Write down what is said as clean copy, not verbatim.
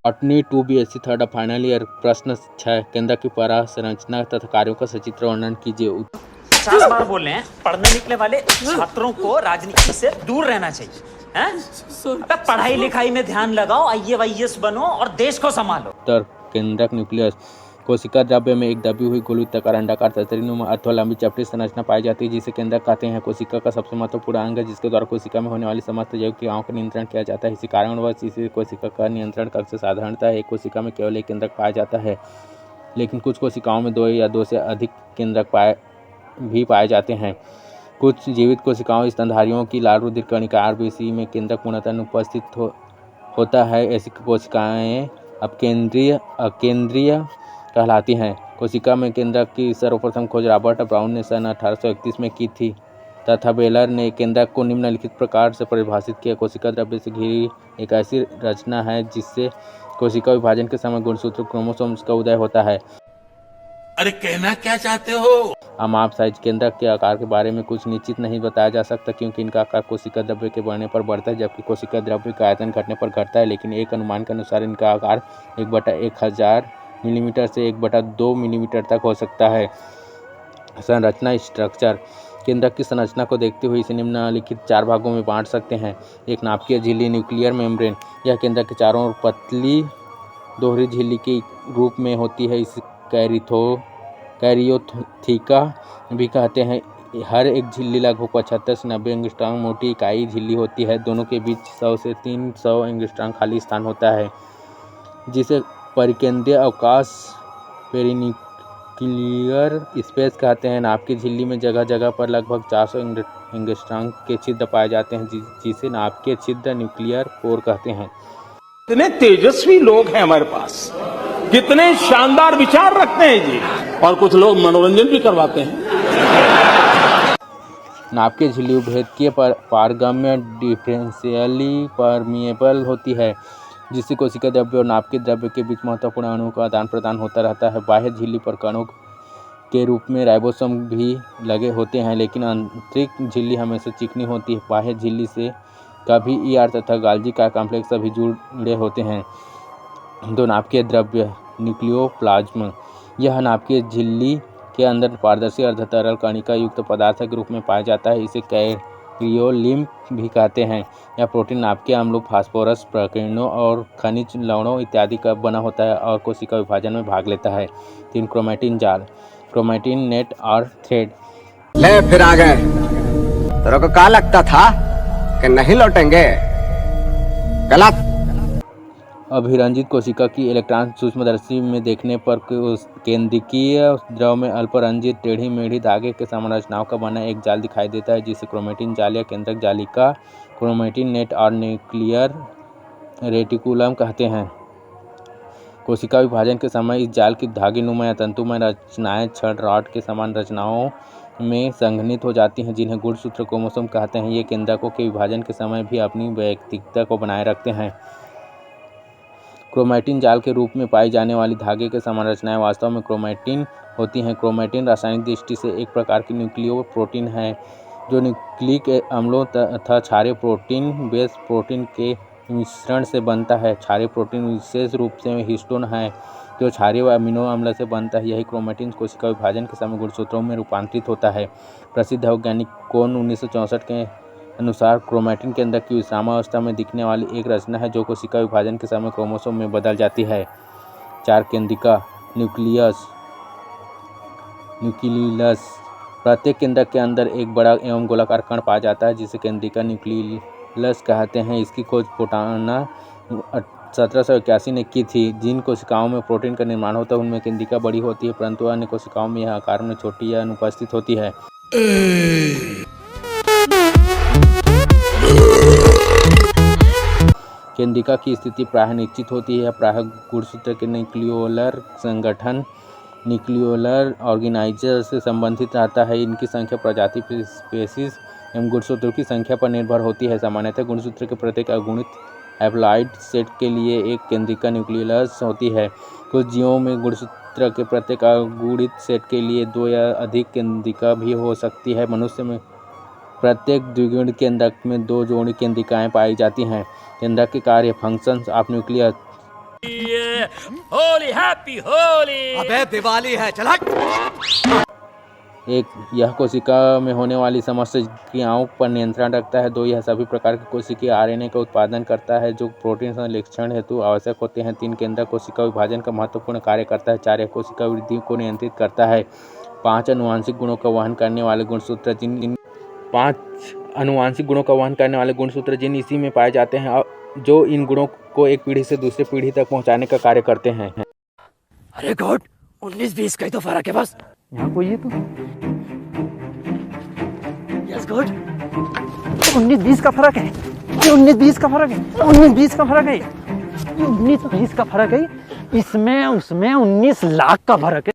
Botany 2 BSc third final year. प्रश्न 6, केंद्रक की पराह संरचना तथा कार्यों का सचित्र वर्णन कीजिए। 50 बार बोल रहे हैं, पढ़ने निकले वाले छात्रों को राजनीति से दूर रहना चाहिए। अबे पढ़ाई लिखाई में ध्यान लगाओ, IAS बनो और देश को संभालो। उत्तर, केंद्रक न्यूक्लियस। कोशिका द्रव्य में एक दबी हुई गोलवृत्ताकार अंडाकार छतरीनुमा अथवा लंबी चपटी संरचना पाई जाती है जिसे केंद्रक कहते हैं। कोशिका का सबसे महत्वपूर्ण अंग है जिसके द्वारा कोशिका में होने वाली समस्त जैविक क्रियाओं का नियंत्रण किया जाता है। इसी कारणवश इसे कोशिका का नियंत्रण कक्ष साधारणतः एक कोशिका में केवल एक केंद्रक पाया जाता है, लेकिन कुछ कोशिकाओं में 2 या 2 से अधिक केंद्रक पाए जाते हैं। कुछ जीवित कोशिकाओं स्तनधारियों की लाल रुधिर कणिका RBC में केंद्रक पूर्णतः अनुपस्थित होता है। ऐसी कोशिकाएं अकेंद्रीय कहलाती हैं। कोशिका में केंद्रक की सर्वप्रथम खोज रॉबर्ट ब्राउन ने सन 1831 में की थी तथा बेलर ने केंद्रक को निम्नलिखित प्रकार से परिभाषित किया। कोशिका द्रव्य से घिरी एक ऐसी रचना है जिससे कोशिका विभाजन के समय गुणसूत्र क्रोमोसोम्स का उदय होता है। अरे कहना क्या चाहते हो? अमाप साइज केंद्रक के आकार के बारे में कुछ निश्चित नहीं बताया जा सकता क्योंकि इनका आकार कोशिका द्रव्य के बढ़ने पर बढ़ता है जबकि कोशिका द्रव्य का आयतन घटने पर घटता है, लेकिन एक अनुमान के अनुसार इनका आकार 1/1000 मिलीमीटर से 1/2 मिलीमीटर तक हो सकता है। संरचना स्ट्रक्चर। केंद्रक की संरचना को देखते हुए इसे निम्नलिखित 4 भागों में बांट सकते हैं। एक नाभिकीय झिल्ली न्यूक्लियर मेम्ब्रेन, यह केंद्रक के चारों ओर पतली दोहरी झिल्ली के रूप में होती है। इसे कैरियोथिका भी कहते हैं। हर एक झिल्ली लगभग 75 से 90 एंगस्ट्रॉम मोटी इकाई झिल्ली होती है। दोनों के बीच 100 से 300 एंगस्ट्रॉम खाली स्थान होता है जिसे परिकेंद्रीय अवकाश पेरिन्यूक्लियर स्पेस कहते हैं। नाभिकीय झिल्ली में जगह जगह पर लगभग 400 एंगस्ट्रॉम के छिद्र पाए जाते हैं जिसे नाभिकीय छिद्र न्यूक्लियर पोर कहते हैं। कितने तेजस्वी लोग हैं हमारे पास, कितने शानदार विचार रखते हैं जी, और कुछ लोग मनोरंजन भी करवाते हैं। नाभिकीय झिल्ली उभेदकीय पारगम्य डिफरेंशियली परमिएबल होती है जिससे कोशिका द्रव्य और नाभिकीय द्रव्य के बीच महत्वपूर्ण अणुओं का आदान प्रदान होता रहता है। बाह्य झिल्ली पर कणों के रूप में राइबोसोम भी लगे होते हैं, लेकिन आंतरिक झिल्ली हमेशा चिकनी होती है। बाह्य झिल्ली से कभी ER तथा गाल्जी का कॉम्प्लेक्स सभी जुड़े होते हैं। 2 नाभिकीय द्रव्य न्यूक्लियोप्लाज्म, यह नाभिकीय झिल्ली के अंदर पारदर्शी अर्धतरल कणिका युक्त पदार्थ के रूप में पाया जाता है। इसे क्रायोलिम्फ भी कहते हैं। यह प्रोटीन नाभिकीय अम्लों, फास्फोरस प्रकीर्णों और खनिज लवणों इत्यादि का बना होता है और कोशिका विभाजन में भाग लेता है। 3 क्रोमैटिन जाल, क्रोमैटिन नेट और थ्रेड। ले फिर आ गए। तेरे को क्या लगता था कि नहीं लौटेंगे? गलत। अभिरंजित कोशिका की इलेक्ट्रॉन सूक्ष्मदर्शी में देखने पर केंद्रकीय द्रव में अल्परंजित टेढ़ी मेढ़ी धागे के समान रचनाओं का बना एक जाल दिखाई देता है जिसे क्रोमैटिन जाल या केंद्रक जालिका, क्रोमैटिन नेट और न्यूक्लियर रेटिकुलम कहते हैं। कोशिका विभाजन के समय इस जाल की धागेनुमा या तंतुमय रचनाएं छड़ रॉड के समान रचनाओं में संघनित हो जाती हैं जिन्हें गुणसूत्र क्रोमोसोम कहते हैं। ये केंद्रकों के विभाजन के समय भी अपनी वैयक्तिकता को बनाए रखते हैं। क्रोमैटिन जाल के रूप में पाई जाने वाली धागे के समान रचनाएं वास्तव में क्रोमैटिन होती हैं। क्रोमैटिन रासायनिक दृष्टि से एक प्रकार की न्यूक्लियो प्रोटीन है जो न्यूक्लिक अम्लों तथा क्षारीय प्रोटीन बेस प्रोटीन के मिश्रण से बनता है। क्षारीय प्रोटीन विशेष रूप से हिस्टोन है जो क्षारीय अमीनो अम्ल से बनता है। यही क्रोमैटिन कोशिका विभाजन के समय गुणसूत्रों में रूपांतरित होता है। प्रसिद्ध वैज्ञानिक कोन 1964 के अनुसार क्रोमैटिन केंद्रक की विश्रामावस्था में दिखने वाली एक रचना है जो कोशिका विभाजन के समय क्रोमोसोम में बदल जाती है। 4 केंद्रिका न्यूक्लियस। प्रत्येक केंद्रक के अंदर एक बड़ा एवं गोलाकार कण पाया जाता है जिसे केंद्रिका न्यूक्लियस कहते हैं। इसकी खोज फोंटाना 1781 ने की थी। जिन कोशिकाओं में प्रोटीन का निर्माण होता है उनमें केंद्रिका बड़ी होती है परंतु अन्य कोशिकाओं में यह आकार में छोटी या अनुपस्थित होती है। केंद्रिका की स्थिति प्रायः निश्चित होती है। प्रायः गुणसूत्र के न्यूक्लियोलर संगठन न्यूक्लियोलर ऑर्गेनाइजर से संबंधित रहता है। इनकी संख्या प्रजाति स्पीशीज एवं गुणसूत्रों की संख्या पर निर्भर होती है। सामान्यतः गुणसूत्र के प्रत्येक अगुणित हैप्लॉइड सेट के लिए एक केंद्रिका न्यूक्लियस होती है। कुछ जीवों में गुणसूत्र के प्रत्येक अगुणित सेट के लिए 2 या अधिक केंद्रिका भी हो सकती है। मनुष्य में प्रत्येक द्विगुणित केंद्रक में 2 जोड़ी केंद्रिकाएं पाई जाती हैं। केंद्रक के कार्य functions of nucleus. Holi happy Holi. अबे दिवाली है, चल हट। एक, यह कोशिका में होने वाली समस्त क्रियाओं पर नियंत्रण रखता है। 2, यह सभी प्रकार की कोशिकीय आरएनए का उत्पादन करता है जो प्रोटीन संश्लेषण हेतु आवश्यक होते हैं। 3, केंद्रक कोशिका विभाजन का महत्वपूर्ण कार्य करता है। 4, यह कोशिका वृद्धि को नियंत्रित करता है। 5, आनुवांशिक गुणों का वहन करने वाले गुणसूत्र जिन इसी में पाए जाते हैं जो इन गुणों को एक पीढ़ी से दूसरी पीढ़ी तक पहुंचाने का कार्य करते हैं। अरे गॉड, 19-20 का ही तो फर्क है बस। यहाँ कोई है तो 19-20 का फर्क है, 19-20 का फर्क है, 19-20 का फर्क है, 19-20 का फर्क है। इसमें उसमें 19 लाख का फर्क है।